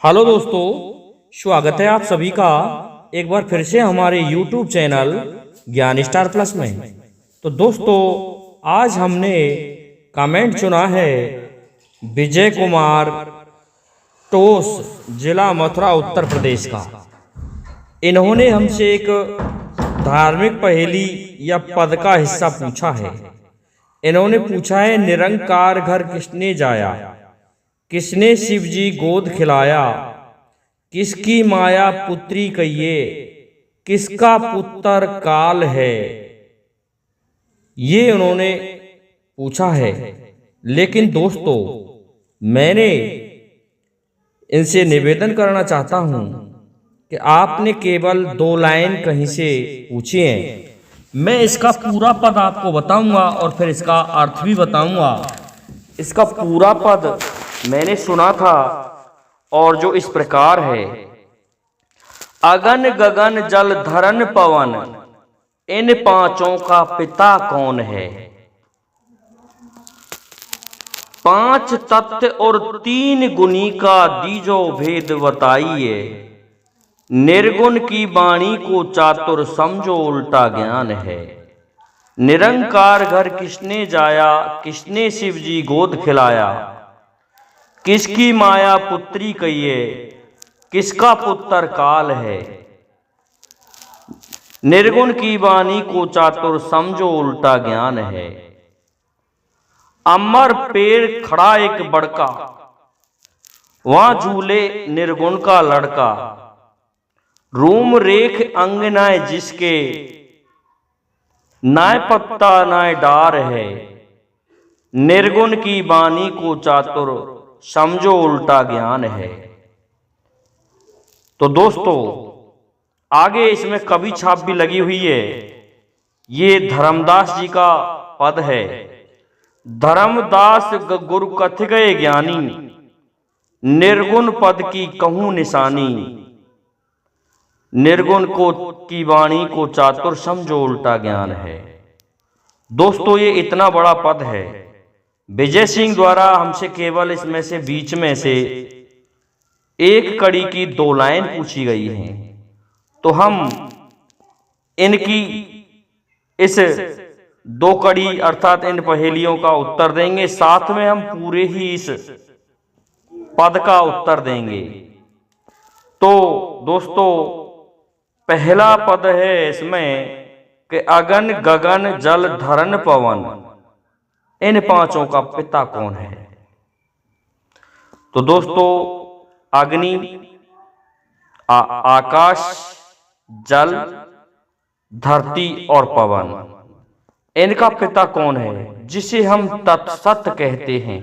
Hello दोस्तों, स्वागत है आप सभी का एक बार फिर से हमारे YouTube चैनल ज्ञान स्टार प्लस में। तो दोस्तों, आज हमने कमेंट चुना है विजय कुमार टोस, जिला मथुरा, उत्तर प्रदेश का। इन्होंने हमसे एक धार्मिक पहेली या पद का हिस्सा पूछा है। इन्होंने पूछा है, निरंकार घर किसने जाया, किसने शिव जी गोद खिलाया, किसकी माया पुत्री कहिए, किसका पुत्र काल है। ये उन्होंने पूछा है। लेकिन दोस्तों, मैंने इनसे निवेदन करना चाहता हूं कि आपने केवल 2 लाइन कहीं से पूछी हैं। मैं इसका पूरा पद आपको बताऊंगा और फिर इसका अर्थ भी बताऊंगा। इसका पूरा पद मैंने सुना था और जो इस प्रकार है, अगन गगन जल धरन पवन, इन पांचों का पिता कौन है। 5 तत्व और 3 गुणी का दीजो भेद बताइए, निर्गुण की वाणी को चातुर समझो उल्टा ज्ञान है। निरंकार घर किसने जाया, किसने शिव जी गोद खिलाया, किसकी माया पुत्री कहिए, किसका पुत्र काल है। निर्गुण की वाणी को चातुर समझो उल्टा ज्ञान है। अमर पेड़ खड़ा एक बड़का, वहां झूले निर्गुण का लड़का। रूम रेख अंग नाय जिसके, नाय पत्ता नाय डार है। निर्गुण की वाणी को चातुर समझो उल्टा ज्ञान है। तो दोस्तों, आगे इसमें कवि छाप भी लगी हुई है। ये धर्मदास जी का पद है। धर्मदास गुरु कथ गए ज्ञानी, निर्गुण पद की कहूं निशानी। निर्गुण को की वाणी को चातुर समझो उल्टा ज्ञान है। दोस्तों, ये इतना बड़ा पद है। विजय सिंह द्वारा हमसे केवल इसमें से बीच में से एक कड़ी की 2 लाइन पूछी गई हैं। तो हम इनकी इस 2 कड़ी अर्थात इन पहेलियों का उत्तर देंगे। साथ में हम पूरे ही इस पद का उत्तर देंगे। तो दोस्तों, पहला पद है इसमें कि अगन गगन जल धरन पवन, इन 5 का पिता कौन है। तो दोस्तों, अग्नि, आकाश, जल, धरती और पवन, इनका पिता कौन है, जिसे हम तत्सत कहते हैं,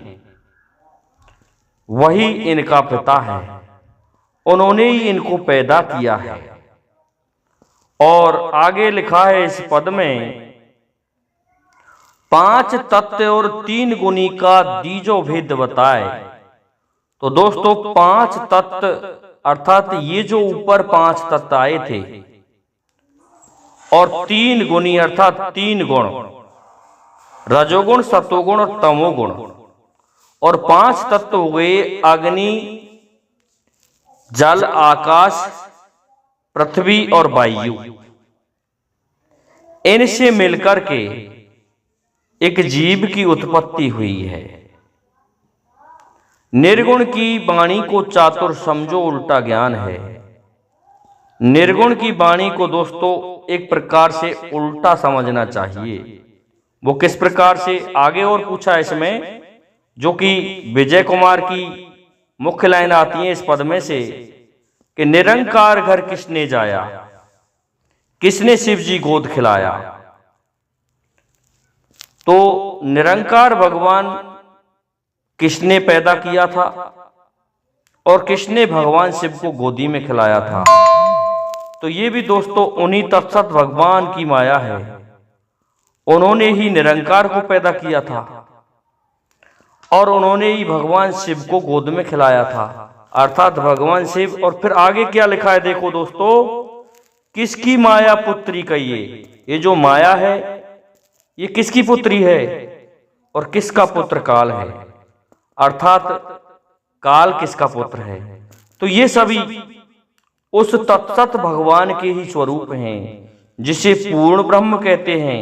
वही इनका पिता है। उन्होंने ही इनको पैदा किया है। और आगे लिखा है इस पद में, 5 तत्व और 3 गुणी का दीजो भेद बताए। तो दोस्तों, 5 तत्व अर्थात ये जो ऊपर 5 तत्व आए थे, और 3 गुणी अर्थात 3 गुण, रजोगुण, सतोगुण और तमोगुण। और 5 तत्व हो गए अग्नि, जल, आकाश, पृथ्वी और वायु। इनसे मिलकर के एक जीव की उत्पत्ति हुई है। निर्गुण की वाणी को चातुर समझो उल्टा ज्ञान है। निर्गुण की वाणी को दोस्तों एक प्रकार से उल्टा समझना चाहिए। वो किस प्रकार से, आगे और पूछा इसमें, जो कि विजय कुमार की मुख्य लाइन आती है इस पद में से, कि निरंकार घर किसने जाया, किसने शिव जी गोद खिलाया। तो निरंकार भगवान किसने पैदा किया था और किसने भगवान शिव को गोदी में खिलाया था। तो ये भी दोस्तों उन्हीं तत्सत भगवान की माया है। उन्होंने ही निरंकार को पैदा किया था और उन्होंने ही भगवान शिव को गोद में खिलाया था, अर्थात भगवान शिव। और फिर आगे क्या लिखा है, देखो दोस्तों, किसकी माया पुत्री कहिए। ये जो माया है, ये किसकी पुत्री है और किसका पुत्र काल है, अर्थात काल किसका पुत्र है। तो ये सभी उस तत्सत भगवान के ही स्वरूप हैं, जिसे पूर्ण ब्रह्म कहते हैं।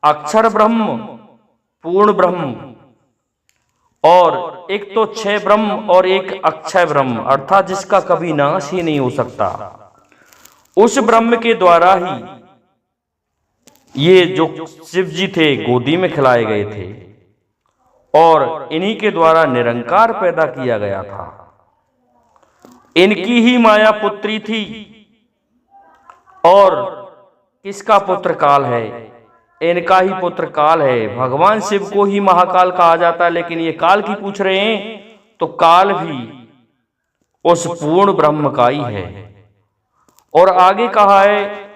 अक्षर ब्रह्म, पूर्ण ब्रह्म, और एक तो क्षय ब्रह्म और एक अक्षय ब्रह्म, अर्थात जिसका कभी नाश ही नहीं हो सकता। उस ब्रह्म के द्वारा ही ये जो शिव जी थे गोदी में खिलाए गए थे, और इन्हीं के द्वारा निरंकार पैदा किया गया था। इनकी ही माया पुत्री थी, और किसका पुत्र काल है? इनका ही पुत्र काल है। भगवान शिव को ही महाकाल कहा जाता है, लेकिन ये काल की पूछ रहे हैं, तो काल भी उस पूर्ण ब्रह्म का ही है। और आगे कहा है,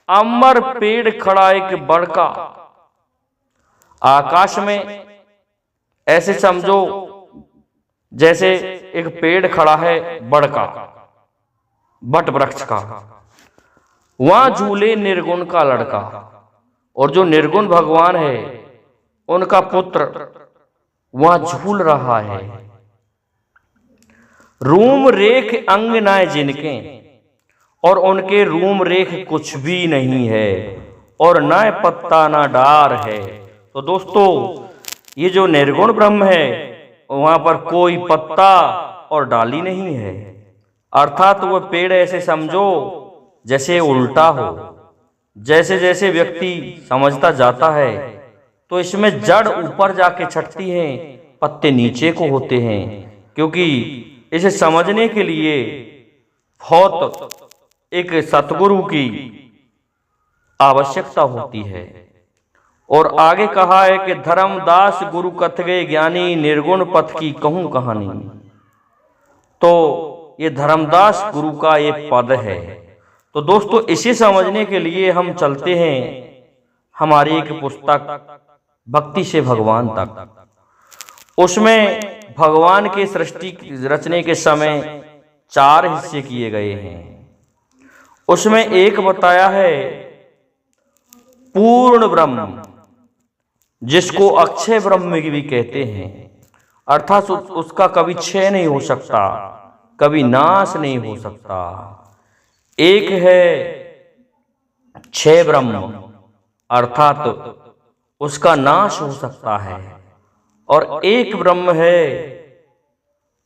अमर पेड़ खड़ा एक बड़का। आकाश में ऐसे समझो जैसे एक पेड़ खड़ा है बड़का, बट वृक्ष का, वहां झूले निर्गुण का लड़का। और जो निर्गुण भगवान है उनका पुत्र वहां झूल रहा है। रूम रेख अंग नाय जिनके, और उनके रूम रेख कुछ भी नहीं है, और ना पत्ता ना डार है। तो दोस्तों, ये जो निर्गुण ब्रह्म है वहां पर कोई पत्ता और डाली नहीं है, अर्थात वो पेड़ ऐसे समझो जैसे उल्टा हो। जैसे जैसे व्यक्ति समझता जाता है तो इसमें जड़ ऊपर जाके छटती हैं, पत्ते नीचे को होते हैं, क्योंकि इसे समझने के लिए बहुत एक सतगुरु की आवश्यकता होती है। और आगे कहा है कि धर्मदास गुरु कथ गए ज्ञानी, निर्गुण पथ की कहूं कहानी। तो ये धर्मदास गुरु का ये पद है। तो दोस्तों, इसे समझने के लिए हम चलते हैं हमारी एक पुस्तक भक्ति से भगवान तक। उसमें भगवान के सृष्टि रचने के समय 4 हिस्से किए गए हैं। उसमें एक बताया है पूर्ण ब्रह्म, जिसको अक्षय ब्रह्म भी कहते हैं, अर्थात उसका कभी क्षय नहीं हो सकता, कभी नाश नहीं हो सकता। एक है क्षय ब्रह्म, अर्थात उसका नाश हो सकता है। और एक ब्रह्म है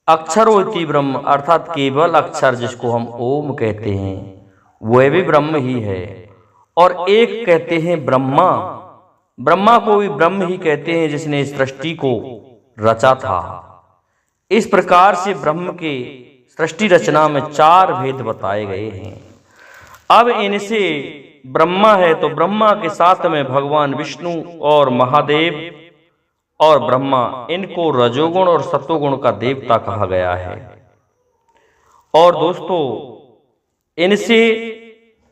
अक्षरोति ब्रह्म, अर्थात केवल अक्षर, जिसको हम ओम कहते हैं, वह भी ब्रह्म ही है। और एक कहते हैं ब्रह्मा, ब्रह्मा को भी ब्रह्म ही कहते हैं, जिसने इस सृष्टि को रचा था। इस प्रकार से ब्रह्म के सृष्टि रचना में 4 भेद बताए गए हैं। अब इनसे ब्रह्मा है तो ब्रह्मा के साथ में भगवान विष्णु और महादेव और ब्रह्मा, इनको रजोगुण और सतोगुण का देवता कहा गया है। और दोस्तों, इनसे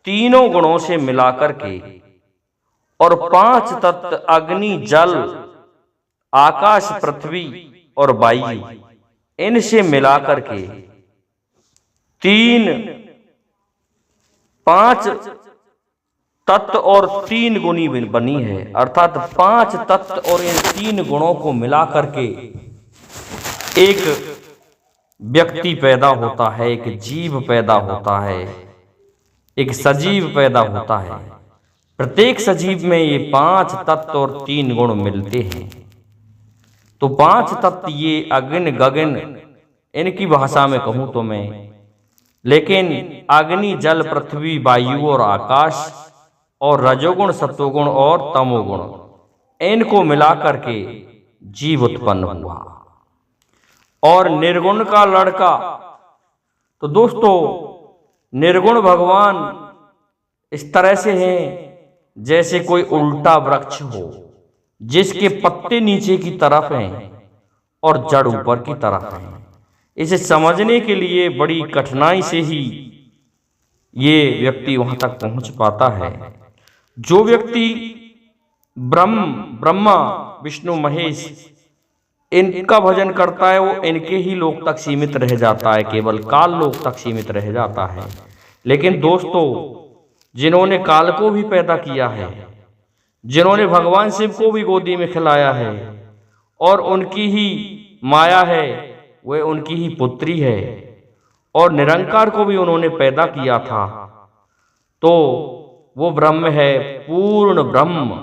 तीनों गुणों से मिलाकर के और 5 तत्व अग्नि, जल, आकाश, पृथ्वी और वायु, इनसे मिलाकर के 5 तत्व और 3 गुणी बनी है, अर्थात 5 तत्व और इन 3 गुणों को मिलाकर के एक व्यक्ति पैदा होता है, एक जीव पैदा होता है, एक सजीव पैदा होता है। प्रत्येक सजीव में ये 5 तत्व और 3 गुण मिलते हैं। तो 5 तत्व ये अग्नि, गगन, इनकी भाषा में कहूं तो मैं, लेकिन अग्नि, जल, पृथ्वी, वायु और आकाश, और रजोगुण, सत्वगुण और तमोगुण, इनको मिलाकर के जीव उत्पन्न हुआ। और निर्गुण का लड़का, तो दोस्तों निर्गुण भगवान इस तरह से हैं जैसे कोई उल्टा वृक्ष हो, जिसके पत्ते नीचे की तरफ हैं और जड़ ऊपर की तरफ है। इसे समझने के लिए बड़ी कठिनाई से ही ये व्यक्ति वहां तक पहुंच पाता है। जो व्यक्ति ब्रह्मा, विष्णु, महेश, इनका भजन करता है, वो इनके ही लोक तक सीमित रह जाता है, केवल काल लोक तक सीमित रह जाता है। लेकिन दोस्तों, जिन्होंने काल को भी पैदा किया है, जिन्होंने भगवान शिव को भी गोदी में खिलाया है, और उनकी ही माया है, वह उनकी ही पुत्री है, और निरंकार को भी उन्होंने पैदा किया था, तो वो ब्रह्म है, पूर्ण ब्रह्म,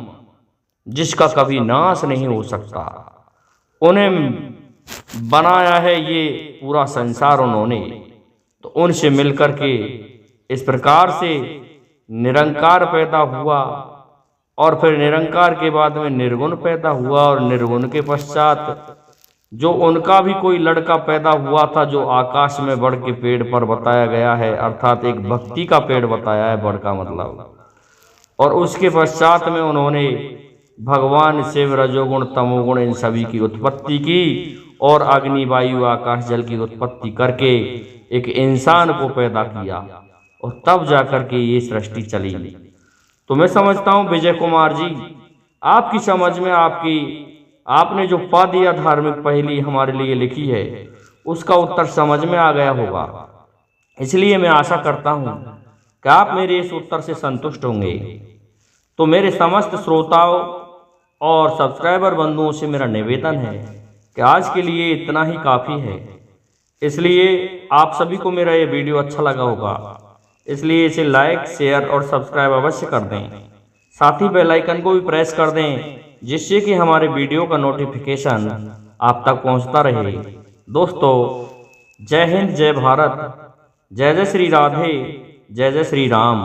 जिसका कभी नाश नहीं हो सकता। उन्हें बनाया है ये पूरा संसार उन्होंने, तो उनसे मिलकर के इस प्रकार से निरंकार पैदा हुआ, और फिर निरंकार के बाद में निर्गुण पैदा हुआ, और निर्गुण के पश्चात जो उनका भी कोई लड़का पैदा हुआ था, जो आकाश में बढ़ के पेड़ पर बताया गया है, अर्थात एक भक्ति का पेड़ बताया है, बढ़ का मतलब। और उसके पश्चात में उन्होंने भगवान शिव रजोगुण तमोगुण इन सभी की उत्पत्ति की, और अग्नि वायु आकाश जल की उत्पत्ति करके एक इंसान को पैदा किया, और तब जाकर के ये सृष्टि चली। तो मैं समझता हूँ विजय कुमार जी, आपकी समझ में आपने जो पद या धार्मिक पहेली हमारे लिए लिखी है, उसका उत्तर समझ में आ गया होगा। इसलिए मैं आशा करता हूँ कि आप मेरे इस उत्तर से संतुष्ट होंगे। तो मेरे समस्त श्रोताओं और सब्सक्राइबर बंधुओं से मेरा निवेदन है कि आज के लिए इतना ही काफ़ी है। इसलिए आप सभी को मेरा ये वीडियो अच्छा लगा होगा, इसलिए इसे लाइक शेयर और सब्सक्राइब अवश्य कर दें। साथ ही बेल आइकन को भी प्रेस कर दें, जिससे कि हमारे वीडियो का नोटिफिकेशन आप तक पहुंचता रहे। दोस्तों, जय हिंद, जय भारत, जय जय श्री राधे, जय जय श्री राम।